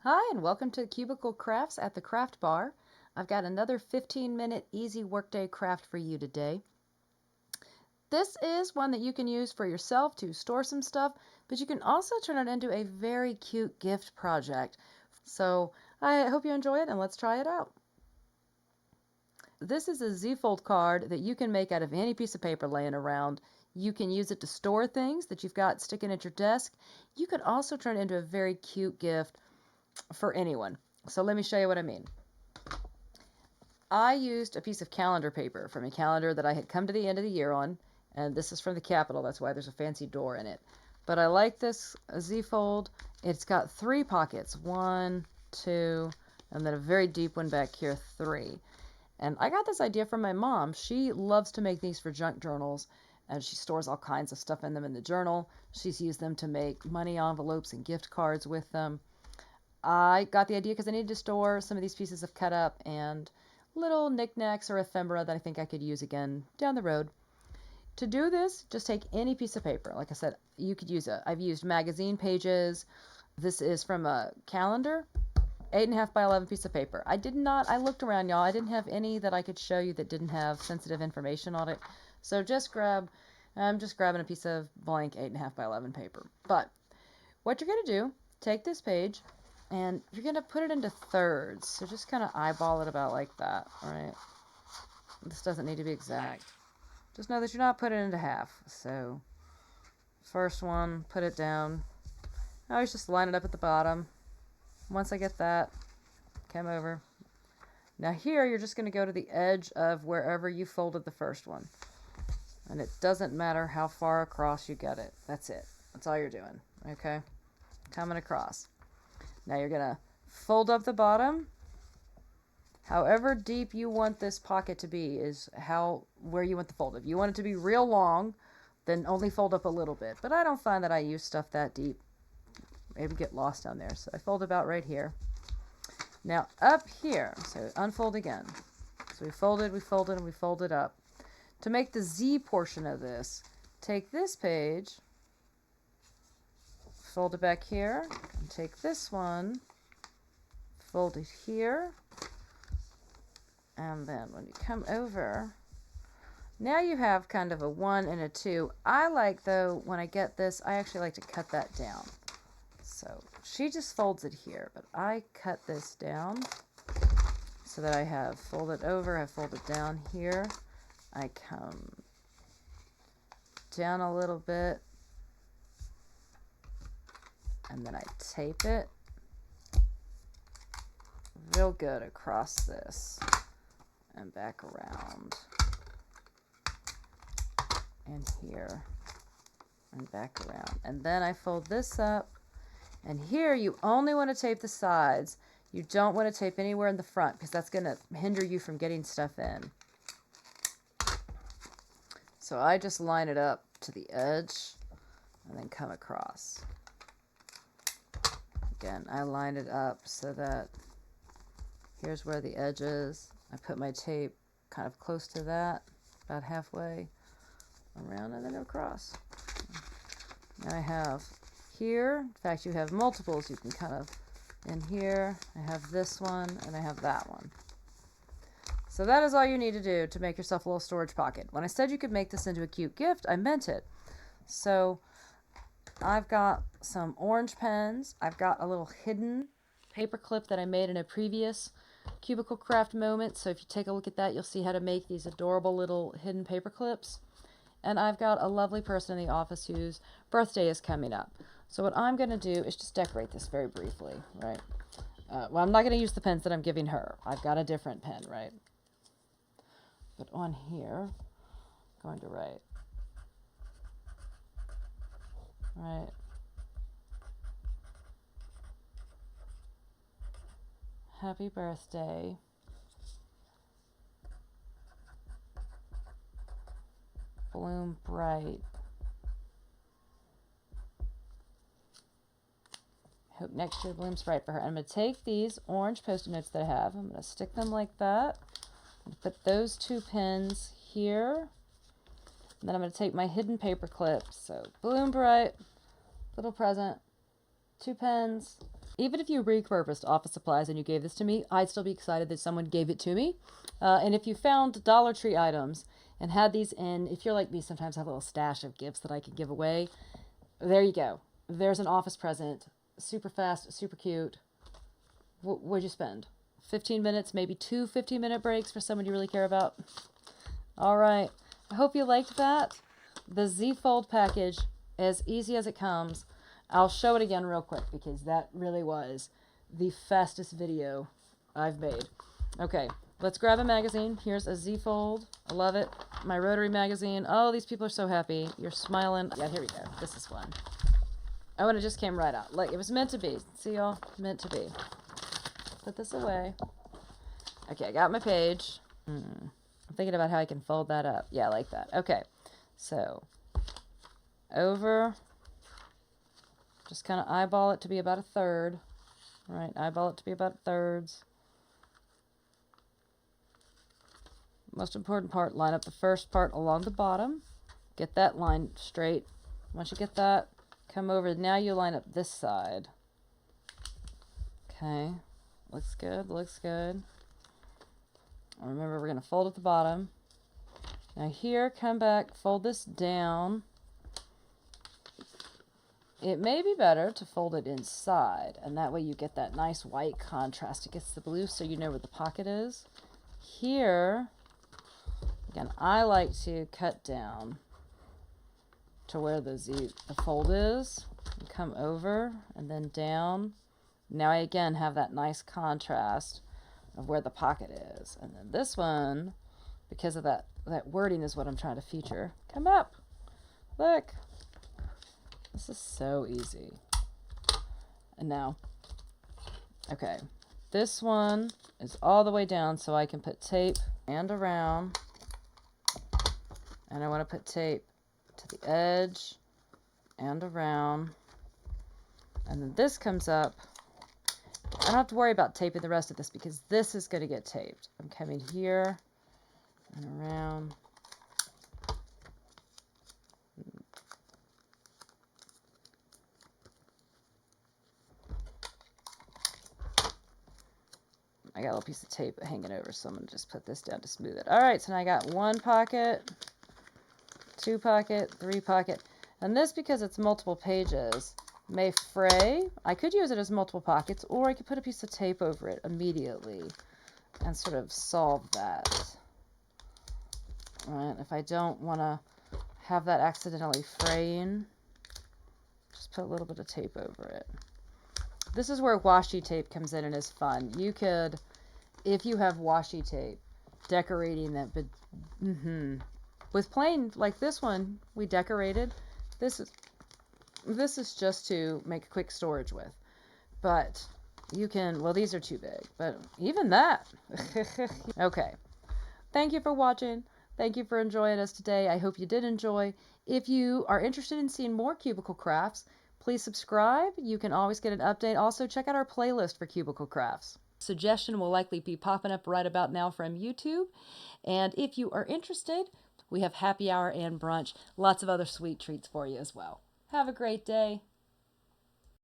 Hi, and welcome to Cubicle Crafts at the Craft Bar. I've got another 15-minute easy workday craft for you today. This is one that you can use for yourself to store some stuff, but you can also turn it into a very cute gift project. So I hope you enjoy it, and let's try it out. This is a Z-fold card that you can make out of any piece of paper laying around. You can use it to store things that you've got sticking at your desk. You could also turn it into a very cute gift for anyone. So let me show you what I mean. I used a piece of calendar paper from a calendar that I had come to the end of the year on, and this is from the Capitol. That's why there's a fancy door in it. But I like this Z-fold. It's got 3 pockets, 1, 2, and then a very deep one back here, 3. And I got this idea from my mom. She loves to make these for junk journals, and she stores all kinds of stuff in them in the journal. She's used them to make money envelopes and gift cards with them. I got the idea because I needed to store some of these pieces of cut up and little knickknacks or ephemera that I think I could use again down the road. To do this, just take any piece of paper. Like I said, you could use I've used magazine pages. This is from a calendar, 8.5 by 11 piece of paper. I looked around, y'all. I didn't have any that I could show you that didn't have sensitive information on it. So I'm just grabbing a piece of blank 8.5 by 11 paper. But what you're going to do, take this page, and you're going to put it into thirds. So just kind of eyeball it about like that, all right? This doesn't need to be exact. Just know that you're not putting it into half. So first one, put it down. I always just line it up at the bottom. Once I get that, come over. Now here, you're just going to go to the edge of wherever you folded the first one. And it doesn't matter how far across you get it. That's it. That's all you're doing, okay? Coming across. Now you're going to fold up the bottom. However deep you want this pocket to be is where you want the fold. If you want it to be real long, then only fold up a little bit. But I don't find that I use stuff that deep. Maybe get lost down there. So I fold about right here. Now up here, so unfold again. So we folded, and we folded up. To make the Z portion of this, take this page, fold it back here, and take this one, fold it here, and then when you come over, now you have kind of a 1 and a 2. I like, though, when I get this, I actually like to cut that down. So she just folds it here, but I cut this down so that I have folded over, I fold it down here. I come down a little bit, and then I tape it real good across this and back around and here and back around. And then I fold this up, and here you only want to tape the sides. You don't want to tape anywhere in the front because that's going to hinder you from getting stuff in. So I just line it up to the edge and then come across. Again, I line it up so that here's where the edge is. I put my tape kind of close to that, about halfway around, and then across. Now I have here, in fact, you have multiples. You can kind of, in here, I have this one, and I have that one. So that is all you need to do to make yourself a little storage pocket. When I said you could make this into a cute gift, I meant it. So I've got some orange pens. I've got a little hidden paper clip that I made in a previous Cubicle Craft moment. So if you take a look at that, you'll see how to make these adorable little hidden paper clips. And I've got a lovely person in the office whose birthday is coming up. So what I'm going to do is just decorate this very briefly, right? Well, I'm not going to use the pens that I'm giving her. I've got a different pen, right? But on here, I'm going to write, happy birthday, bloom bright. Hope next year blooms bright for her. I'm going to take these orange Post-it notes that I have. I'm going to stick them like that. I'm going to put those 2 pins here. And then I'm going to take my hidden paper clip. So bloom bright, little present, 2 pens. Even if you repurposed office supplies and you gave this to me, I'd still be excited that someone gave it to me. And if you found Dollar Tree items and had these in, if you're like me, sometimes I have a little stash of gifts that I can give away. There you go. There's an office present. Super fast, super cute. What'd you spend? 15 minutes, maybe 2 15-minute breaks for someone you really care about. All right. I hope you liked that. The Z Fold package, as easy as it comes. I'll show it again real quick because that really was the fastest video I've made. Okay, let's grab a magazine. Here's a Z Fold. I love it. My rotary magazine. Oh, these people are so happy. You're smiling. Yeah, here we go. This is one. Oh, and it just came right out. Look, it was meant to be. See y'all? Meant to be. Put this away. Okay, I got my page. I'm thinking about how I can fold that up. Yeah, like that. Okay, so over. Just kind of eyeball it to be about a third. Right, eyeball it to be about thirds. Most important part, line up the first part along the bottom. Get that line straight. Once you get that, come over. Now you line up this side. Okay, looks good, looks good. Remember, we're going to fold at the bottom. Now here, come back, fold this down. It may be better to fold it inside, and that way you get that nice white contrast against the blue so you know where the pocket is. Here, again, I like to cut down to where the fold is, and come over and then down. Now I again have that nice contrast of where the pocket is. And then this one, because of that wording is what I'm trying to feature. Come up. Look. This is so easy. And now, okay, this one is all the way down so I can put tape and around. And I want to put tape to the edge and around. And then this comes up. I don't have to worry about taping the rest of this because this is going to get taped. I'm coming here and around. I got a little piece of tape hanging over, so I'm going to just put this down to smooth it. All right, so now I got 1 pocket, 2 pocket, 3 pocket. And this, because it's multiple pages, may fray. I could use it as multiple pockets, or I could put a piece of tape over it immediately and sort of solve that. All right, if I don't want to have that accidentally fraying, just put a little bit of tape over it. This is where washi tape comes in and is fun. You could, if you have washi tape, decorating that, but with plain like this one we decorated. This is just to make quick storage with. But you can, well, these are too big, but even that. Okay. Thank you for watching. Thank you for enjoying us today. I hope you did enjoy. If you are interested in seeing more cubicle crafts, please subscribe. You can always get an update. Also, check out our playlist for cubicle crafts. Suggestion will likely be popping up right about now from YouTube. And if you are interested, we have happy hour and brunch. Lots of other sweet treats for you as well. Have a great day.